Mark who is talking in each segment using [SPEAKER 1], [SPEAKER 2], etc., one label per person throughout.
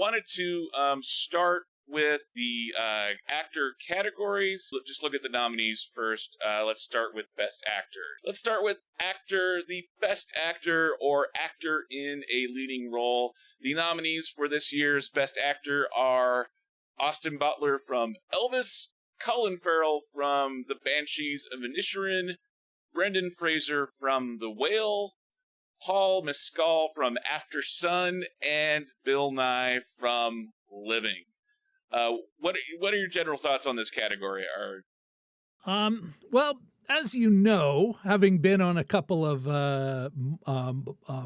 [SPEAKER 1] wanted to start with the actor categories. Just look at the nominees first. Let's start with Best Actor. Let's start with actor, the Best Actor or actor in a leading role. The nominees for this year's Best Actor are Austin Butler from Elvis, Colin Farrell from the Banshees of Inisherin, Brendan Fraser from The Whale, Paul Mescal from Aftersun, and Bill Nighy from Living. What are your general thoughts on this category, Art?
[SPEAKER 2] Well, as you know, having been on a couple of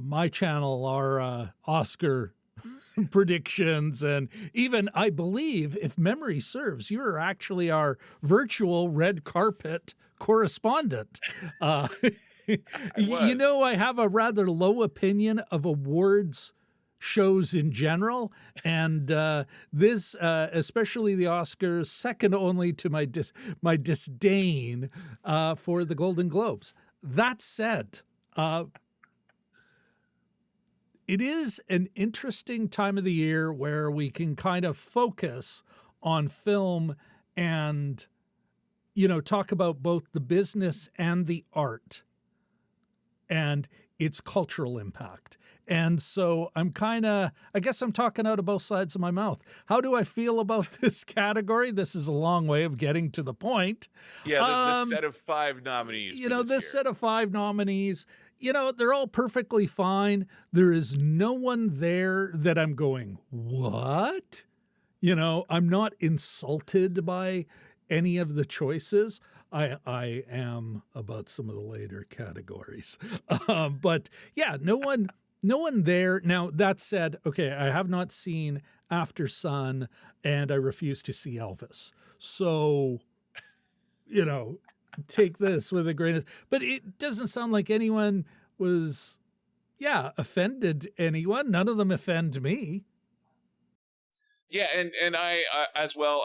[SPEAKER 2] my channel, our Oscar predictions, and even, I believe, if memory serves, you are actually our virtual red carpet correspondent. You know, I have a rather low opinion of awards shows in general, and this, especially the Oscars, second only to my disdain for the Golden Globes. That said, it is an interesting time of the year where we can kind of focus on film and, you know, talk about both the business and the art and its cultural impact. And so I guess I'm talking out of both sides of my mouth. How do I feel about this category? This is a long way of getting to the point.
[SPEAKER 1] Yeah, the set of 5 nominees.
[SPEAKER 2] You know, this set of 5 nominees, you know, they're all perfectly fine. There is no one there that I'm going, what? You know, I'm not insulted by any of the choices. I am about some of the later categories. But yeah, no one there. Now, that said, okay, I have not seen Aftersun, and I refuse to see Elvis. So, you know, take this with a grain of, but it doesn't sound like anyone was, offended anyone. None of them offend me.
[SPEAKER 1] Yeah, and I as well.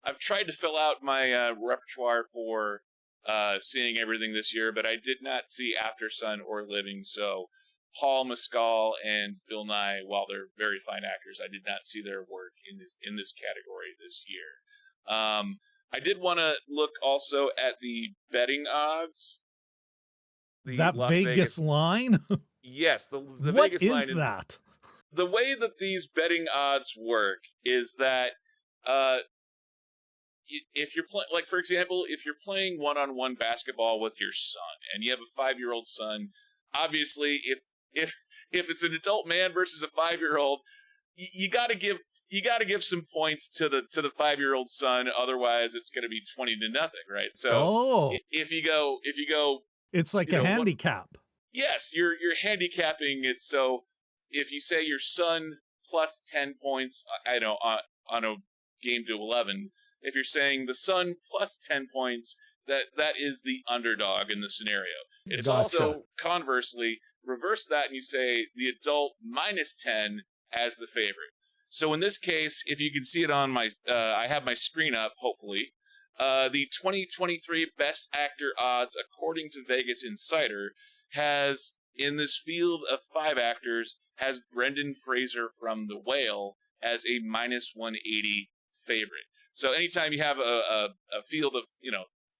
[SPEAKER 1] I've tried to fill out my repertoire for seeing everything this year, but I did not see Aftersun or Living. So Paul Mescal and Bill Nighy, while they're very fine actors, I did not see their work in this category this year. I did want to look also at the betting odds.
[SPEAKER 2] That Vegas line?
[SPEAKER 1] Yes, the
[SPEAKER 2] what
[SPEAKER 1] Vegas
[SPEAKER 2] is
[SPEAKER 1] line.
[SPEAKER 2] What is that?
[SPEAKER 1] The way that these betting odds work is that if you're playing, like, for example, if you're playing one-on-one basketball with your son and you have a 5-year-old son, obviously if it's an adult man versus a 5-year-old, you got to give some points to the 5-year-old son, otherwise it's going to be 20-0, right? So if you go
[SPEAKER 2] it's like a handicap.
[SPEAKER 1] Yes, you're handicapping it. So if you say your son plus 10 points, on a game to 11, if you're saying the son plus 10 points, that is the underdog in the scenario. It's also, conversely, reverse that and you say the adult minus 10 as the favorite. So in this case, if you can see it on my, I have my screen up, hopefully, the 2023 Best Actor odds, according to Vegas Insider, has, in this field of 5 actors, has Brendan Fraser from The Whale as a minus 180 favorite. So anytime you have a field of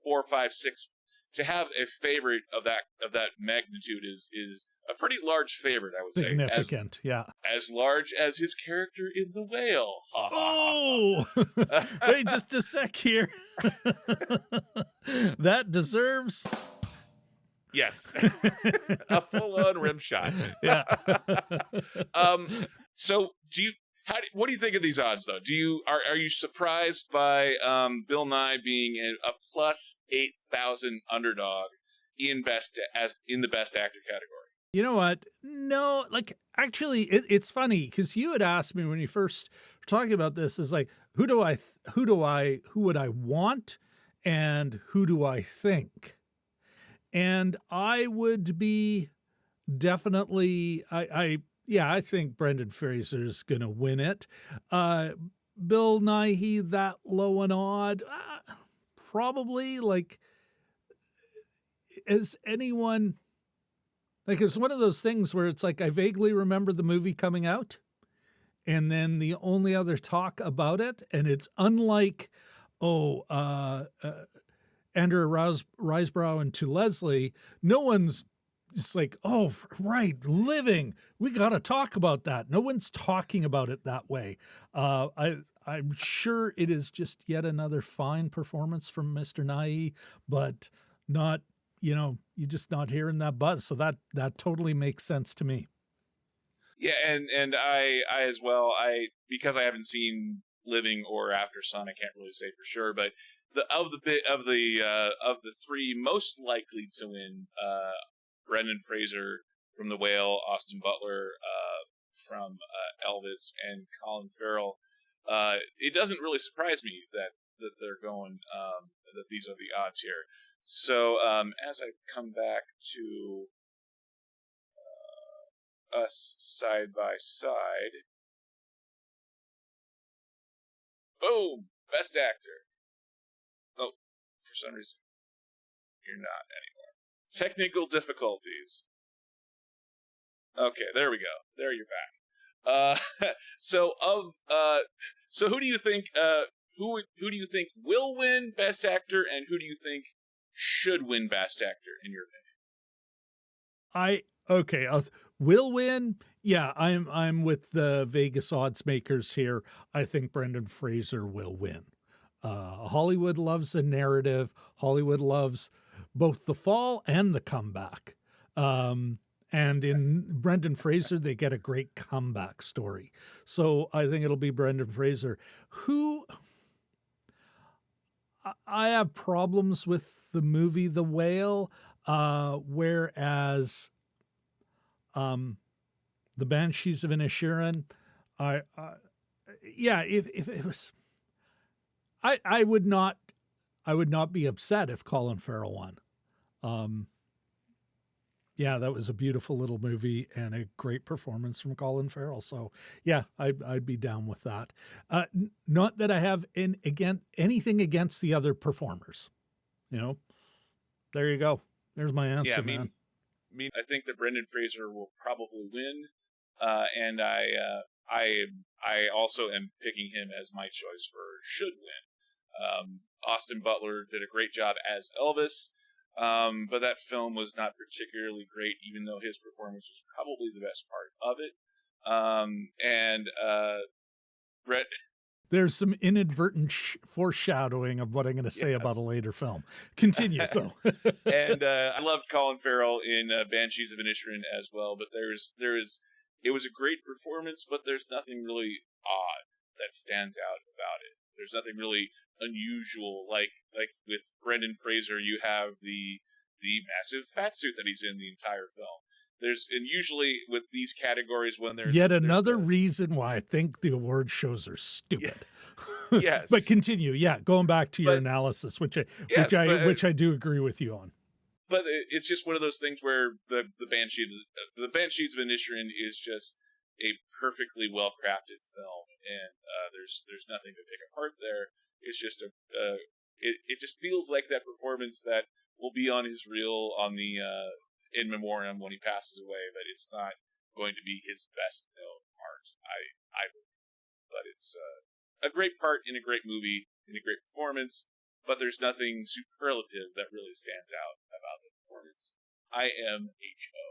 [SPEAKER 1] 4, 5, 6, to have a favorite of that magnitude is a pretty large favorite, I would say.
[SPEAKER 2] Significant,
[SPEAKER 1] as large as his character in The Whale.
[SPEAKER 2] Oh, wait just a sec here. That deserves.
[SPEAKER 1] Yes, a full-on rim shot.
[SPEAKER 2] Yeah.
[SPEAKER 1] So what do you think of these odds, though? Are you surprised by Bill Nighy being a plus 8,000 underdog in the Best Actor category?
[SPEAKER 2] You know what? No, like, actually, it's funny because you had asked me when you first were talking about this, is like, who would I want, and who do I think? And I would be definitely, I think Brendan Fraser's going to win it. Bill Nighy, that low and odd, probably, like, is anyone, like, it's one of those things where it's like, I vaguely remember the movie coming out, And then the only other talk about it, and it's unlike, oh, Andrew Risebrough and To Leslie, no one's just like, oh, right, living. We got to talk about that. No one's talking about it that way. I'm sure it is just yet another fine performance from Mr. Nighy, but not, you're just not hearing that buzz. So that totally makes sense to me.
[SPEAKER 1] Yeah, and I as well. Because I haven't seen Living or Aftersun, I can't really say for sure. But of the three most likely to win, Brendan Fraser from The Whale, Austin Butler from Elvis, and Colin Farrell. It doesn't really surprise me that they're going that these are the odds here. So as I come back to us side by side. Boom! Best actor. Oh, for some reason, you're not anymore. Technical difficulties. Okay, there we go. There you're back. So who do you think? Who do you think will win Best Actor, and who do you think should win Best Actor in your opinion?
[SPEAKER 2] Will win. Yeah, I'm with the Vegas odds makers here. I think Brendan Fraser will win. Hollywood loves a narrative. Hollywood loves both the fall and the comeback. And in Brendan Fraser, they get a great comeback story. So I think it'll be Brendan Fraser. Who I have problems with the movie The Whale, whereas the Banshees of Inisherin, if it was, I would not be upset if Colin Farrell won. That was a beautiful little movie and a great performance from Colin Farrell. So yeah, I'd be down with that. Not that I have anything against the other performers. There you go. There's my answer, man.
[SPEAKER 1] I think that Brendan Fraser will probably win, and I also am picking him as my choice for should win. Austin Butler did a great job as Elvis, but that film was not particularly great, even though his performance was probably the best part of it. Brett.
[SPEAKER 2] There's some inadvertent foreshadowing of what I'm going to say about a later film. Continue, though.
[SPEAKER 1] And I loved Colin Farrell in Banshees of Inisherin as well. But it was a great performance, but there's nothing really odd that stands out about it. There's nothing really unusual. Like with Brendan Fraser, you have the massive fat suit that he's in the entire film. And usually with these categories, when there's
[SPEAKER 2] yet another reason why I think the award shows are stupid.
[SPEAKER 1] Yeah. Yes,
[SPEAKER 2] but continue. Yeah, going back to your analysis, which I do agree with you on.
[SPEAKER 1] But it's just one of those things where the Banshees of Inisherin is just a perfectly well crafted film, and there's nothing to pick apart there. It's just it just feels like that performance that will be on his reel on the in memoriam when he passes away, but it's not going to be his best known part. I believe, but it's a great part in a great movie, in a great performance. But there's nothing superlative that really stands out about the performance. I am H.O.